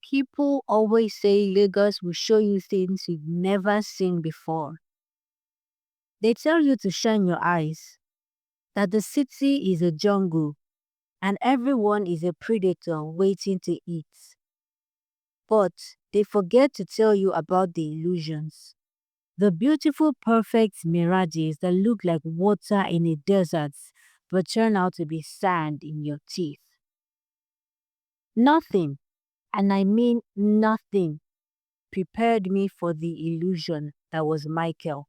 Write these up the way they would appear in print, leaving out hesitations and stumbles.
People always say Lagos will show you things you've never seen before. They tell you to shine your eyes, that the city is a jungle and everyone is a predator waiting to eat. But they forget to tell you about the illusions. The beautiful, perfect mirages that look like water in a desert but turn out to be sand in your teeth. Nothing, and I mean nothing, prepared me for the illusion that was Michael,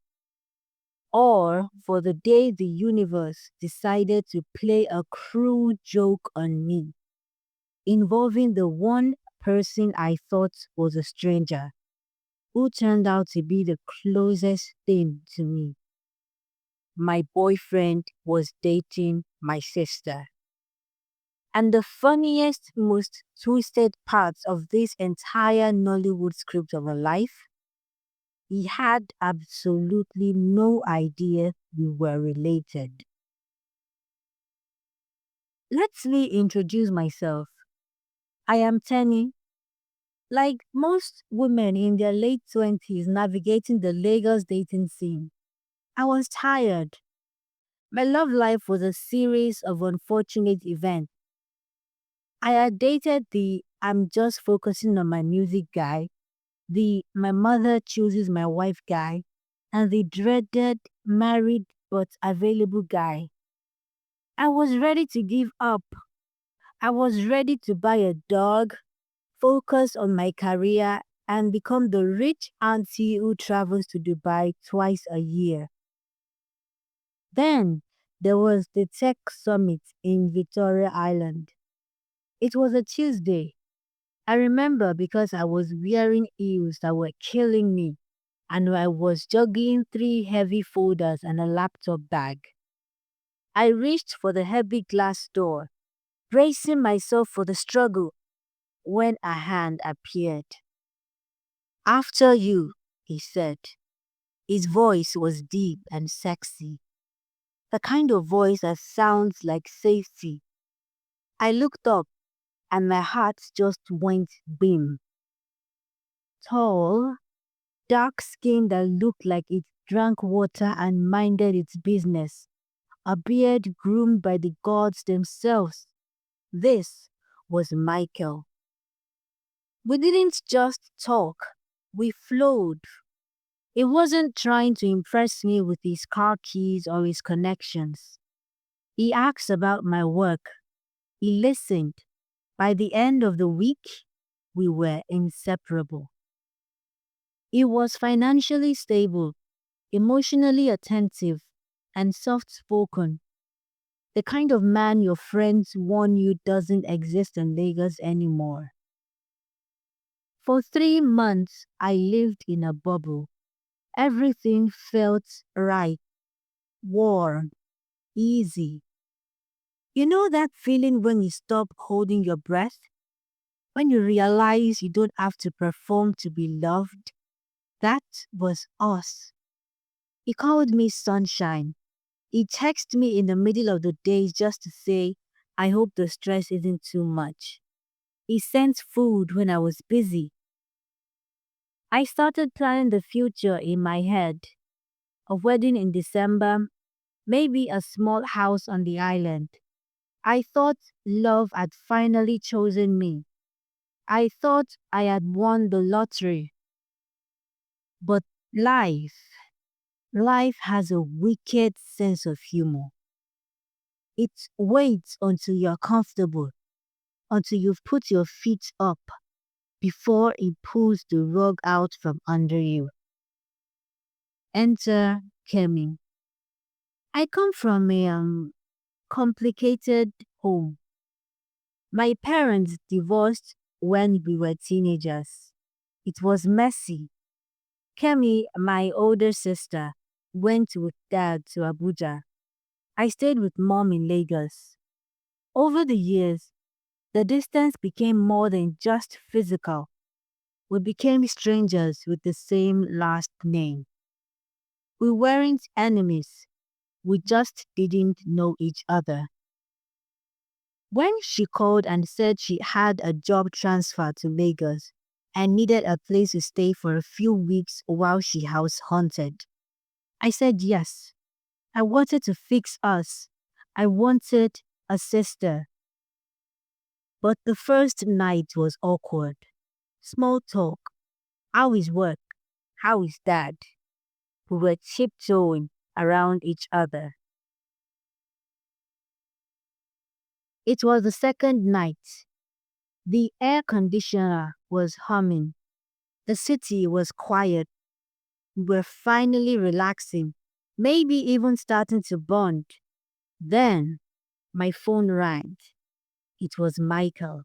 or for the day the universe decided to play a cruel joke on me, involving the one person I thought was a stranger, who turned out to be the closest thing to me. My boyfriend was dating my sister. And the funniest, most twisted parts of this entire Nollywood script of a life, he had absolutely no idea we were related. Let me introduce myself. I am Tenny. Like most women in their late 20s navigating the Lagos dating scene, I was tired. My love life was a series of unfortunate events. I had dated the I'm just focusing on my music guy, the my mother chooses my wife guy, and the dreaded married but available guy. I was ready to give up. I was ready to buy a dog, focus on my career, and become the rich auntie who travels to Dubai twice a year. Then there was the tech summit in Victoria Island. It was a Tuesday. I remember because I was wearing heels that were killing me and I was juggling three heavy folders and a laptop bag. I reached for the heavy glass door, bracing myself for the struggle when a hand appeared. After you, he said. His voice was deep and sexy, the kind of voice that sounds like safety. I looked up and my heart just went bim. Tall, dark skin that looked like it drank water and minded its business, a beard groomed by the gods themselves. This was Michael. We didn't just talk, we flowed. He wasn't trying to impress me with his car keys or his connections. He asked about my work. He listened. By the end of the week, we were inseparable. He was financially stable, emotionally attentive, and soft spoken. The kind of man your friends warn you doesn't exist in Lagos anymore. For 3 months, I lived in a bubble. Everything felt right, warm, easy. You know that feeling when you stop holding your breath? When you realize you don't have to perform to be loved? That was us. He called me sunshine. He texted me in the middle of the day just to say, I hope the stress isn't too much. He sent food when I was busy. I started planning the future in my head. A wedding in December, maybe a small house on the island. I thought love had finally chosen me. I thought I had won the lottery. But life, life has a wicked sense of humor. It waits until you're comfortable, until you've put your feet up, before it pulls the rug out from under you. Enter Kemi. I come from a complicated home. My parents divorced when we were teenagers. It was messy. Kemi, my older sister, went with dad to Abuja. I stayed with mom in Lagos. Over the years, the distance became more than just physical. We became strangers with the same last name. We weren't enemies, we just didn't know each other. When she called and said she had a job transfer to Lagos and needed a place to stay for a few weeks while she house hunted, I said yes. I wanted to fix us. I wanted a sister. But the first night was awkward. Small talk. How is work? How is dad? We were tiptoeing around each other. It was the second night. The air conditioner was humming. The city was quiet. We were finally relaxing, maybe even starting to bond. Then my phone rang. It was Michael.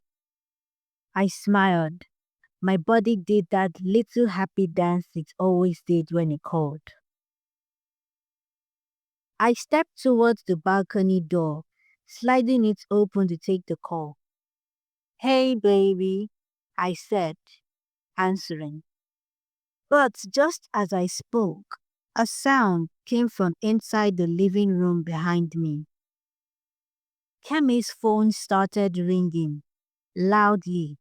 I smiled. My body did that little happy dance it always did when he called. I stepped towards the balcony door, sliding it open to take the call. Hey, baby, I said, answering. But just as I spoke, a sound came from inside the living room behind me. Kemi's phone started ringing loudly.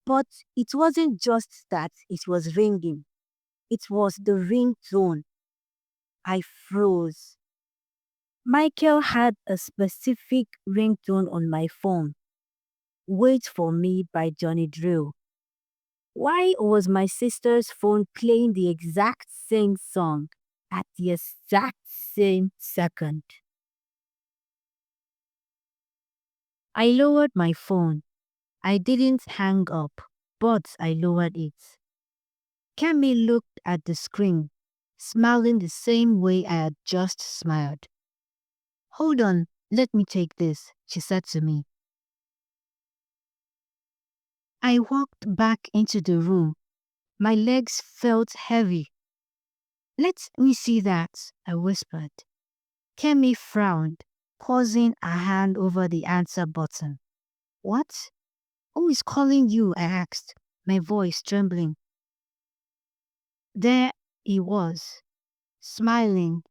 But it wasn't just that it was ringing. It was the ringtone. I froze. Michael had a specific ringtone on my phone. Wait for Me by Johnny Drill. Why was my sister's phone playing the exact same song at the exact same second? I lowered my phone. I didn't hang up, but I lowered it. Kemi looked at the screen, smiling the same way I had just smiled. Hold on, let me take this, she said to me. I walked back into the room. My legs felt heavy. Let me see that, I whispered. Kemi frowned, pausing her hand over the answer button. What? Who is calling you? I asked, my voice trembling. There he was, smiling,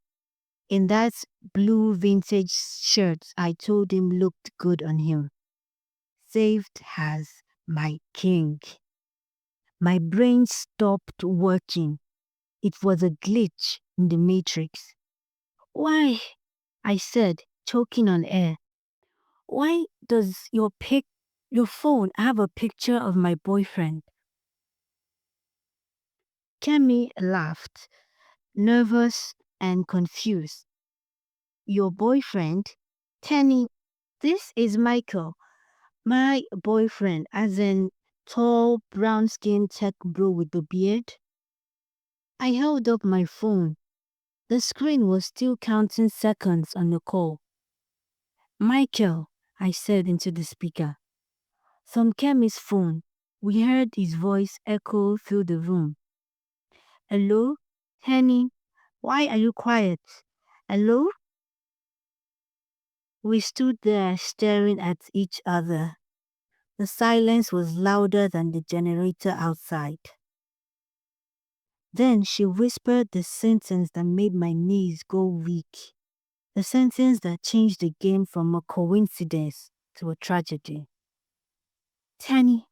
in that blue vintage shirt I told him looked good on him. Saved as my king. My brain stopped working. It was a glitch in the matrix. Why? I said, choking on air. Why does your phone have a picture of my boyfriend? Kemi laughed, nervous and confused. Your boyfriend? Tenny, this is Michael. My boyfriend, as in tall, brown-skinned tech bro with the beard. I held up my phone. The screen was still counting seconds on the call. Michael, I said into the speaker. From Kemi's phone, we heard his voice echo through the room. Hello? Henny? Why are you quiet? Hello? We stood there staring at each other. The silence was louder than the generator outside. Then she whispered the sentence that made my knees go weak. The sentence that changed the game from a coincidence to a tragedy. Tanny,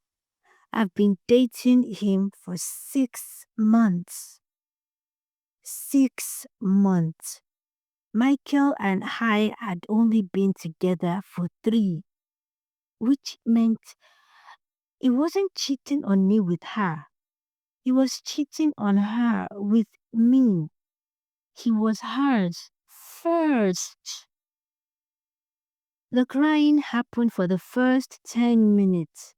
I've been dating him for 6 months. 6 months. Michael and I had only been together for 3, which meant he wasn't cheating on me with her. He was cheating on her with me. He was hers first. The crying happened for the first 10 minutes.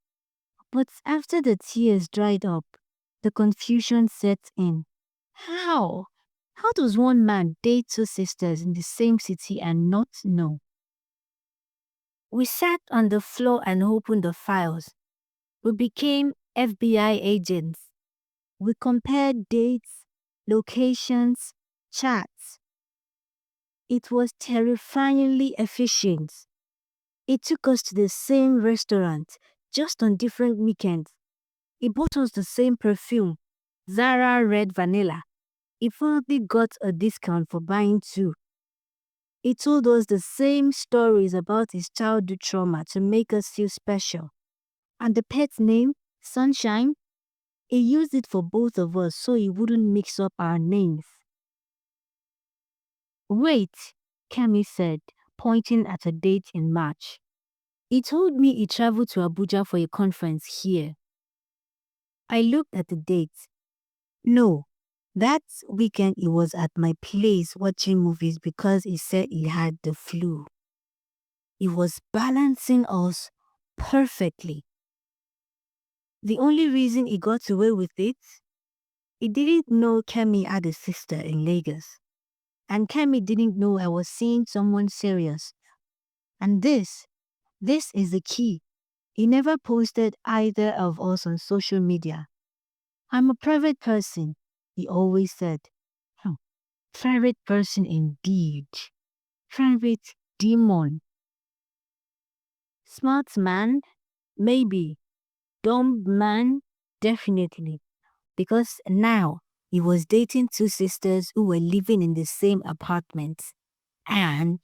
But after the tears dried up, the confusion set in. How? How does one man date 2 sisters in the same city and not know? We sat on the floor and opened the files. We became FBI agents. We compared dates, locations, chats. It was terrifyingly efficient. It took us to the same restaurant, just on different weekends. He bought us the same perfume, Zara Red Vanilla. He probably got a discount for buying 2. He told us the same stories about his childhood trauma to make us feel special. And the pet's name, Sunshine, he used it for both of us so he wouldn't mix up our names. Wait, Kemi said, pointing at a date in March. He told me he traveled to Abuja for a conference here. I looked at the date. No, that weekend he was at my place watching movies because he said he had the flu. He was balancing us perfectly. The only reason he got away with it, he didn't know Kemi had a sister in Lagos. And Kemi didn't know I was seeing someone serious. And this is the key. He never posted either of us on social media. I'm a private person, he always said. Private person indeed. Private demon. Smart man? Maybe. Dumb man? Definitely. Because now he was dating two sisters who were living in the same apartment. And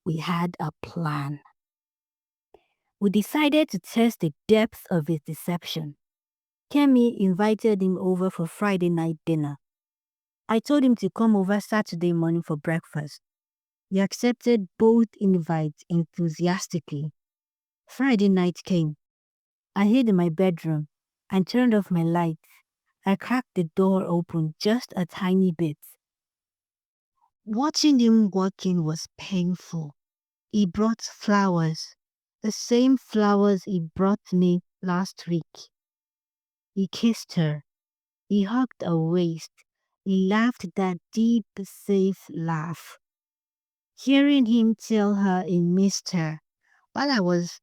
we had a plan. We decided to test the depth of his deception. Kemi invited him over for Friday night dinner. I told him to come over Saturday morning for breakfast. He accepted both invites enthusiastically. Friday night came. I hid in my bedroom and turned off my lights. I cracked the door open just a tiny bit. Watching him walking was painful. He brought flowers, the same flowers he brought me last week. He kissed her. He hugged her waist. He laughed that deep, safe laugh. Hearing him tell her he missed her while I was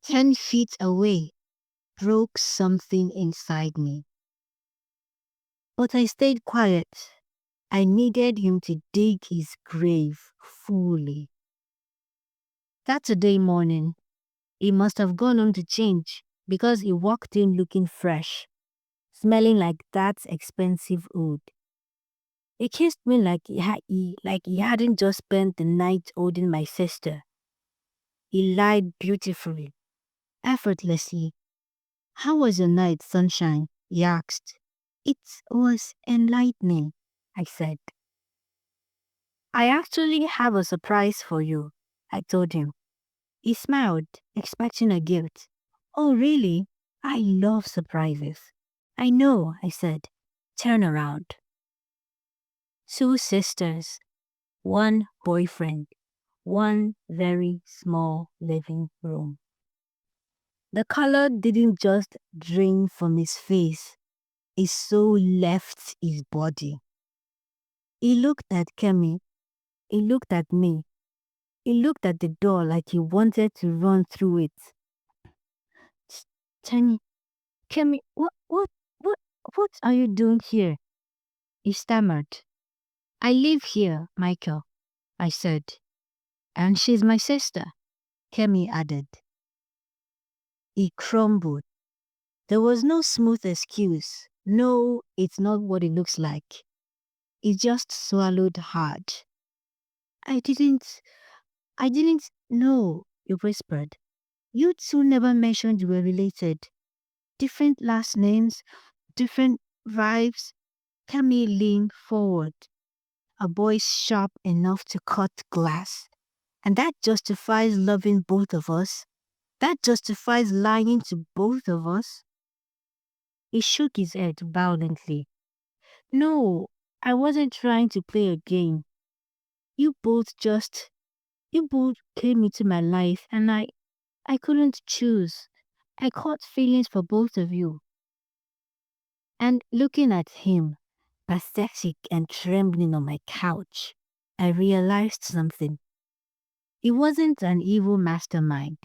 10 feet away broke something inside me. But I stayed quiet. I needed him to dig his grave fully. Saturday morning, he must have gone on to change because he walked in looking fresh, smelling like that expensive oud. He kissed me like he hadn't just spent the night holding my sister. He lied beautifully, effortlessly. How was your night, Sunshine? He asked. It was enlightening, I said. I actually have a surprise for you, I told him. He smiled, expecting a gift. Oh, really? I love surprises. I know, I said. Turn around. Two sisters, one boyfriend, one very small living room. The color didn't just drain from his face, it so left his body. He looked at Kemi, he looked at me, he looked at the door like he wanted to run through it. Tiny, Kemi, what are you doing here? He stammered. I live here, Michael, I said. And she's my sister, Kemi added. He crumbled. There was no smooth excuse. No, it's not what it looks like. He just swallowed hard. I didn't know, he whispered. You two never mentioned you were related. Different last names, different vibes. Kemi leaned forward, a voice sharp enough to cut glass. And that justifies loving both of us. That justifies lying to both of us. He shook his head violently. No, I wasn't trying to play a game. You both came into my life and I couldn't choose. I caught feelings for both of you. And looking at him, pathetic and trembling on my couch, I realized something. He wasn't an evil mastermind.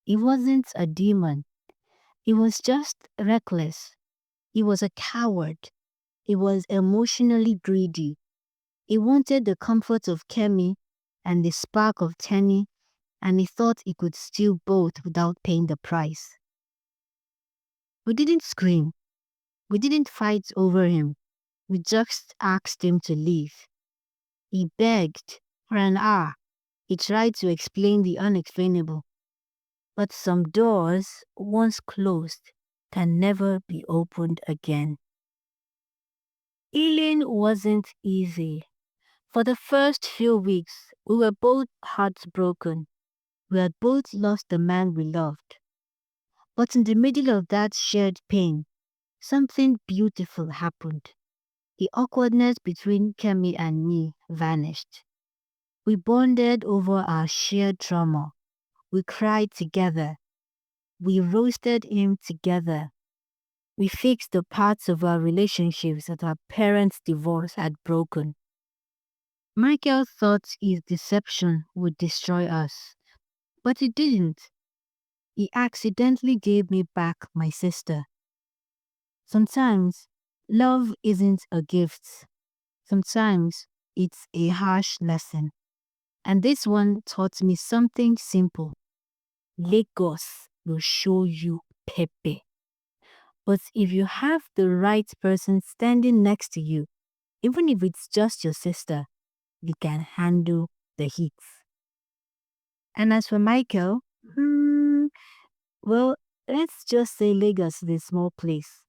He wasn't a demon. He was just reckless. He was a coward. He was emotionally greedy. He wanted the comfort of Kemi and the spark of Tenny, and he thought he could steal both without paying the price. We didn't scream. We didn't fight over him. We just asked him to leave. He begged for an hour. He tried to explain the unexplainable, but some doors, once closed, can never be opened again. Healing wasn't easy. For the first few weeks, we were both heartbroken. We had both lost the man we loved. But in the middle of that shared pain, something beautiful happened. The awkwardness between Kemi and me vanished. We bonded over our shared trauma. We cried together. We roasted him together. We fixed the parts of our relationships that our parents' divorce had broken. Michael thought his deception would destroy us, but it didn't. He accidentally gave me back my sister. Sometimes, love isn't a gift. Sometimes, it's a harsh lesson. And this one taught me something simple. Lagos will show you Pepe. But if you have the right person standing next to you, even if it's just your sister, you can handle the heat. And as for Michael, well, let's just say Lagos is a small place.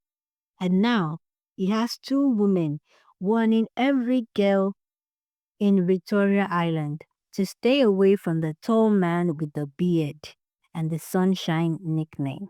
And now he has two women warning every girl in Victoria Island to stay away from the tall man with the beard and the sunshine nickname.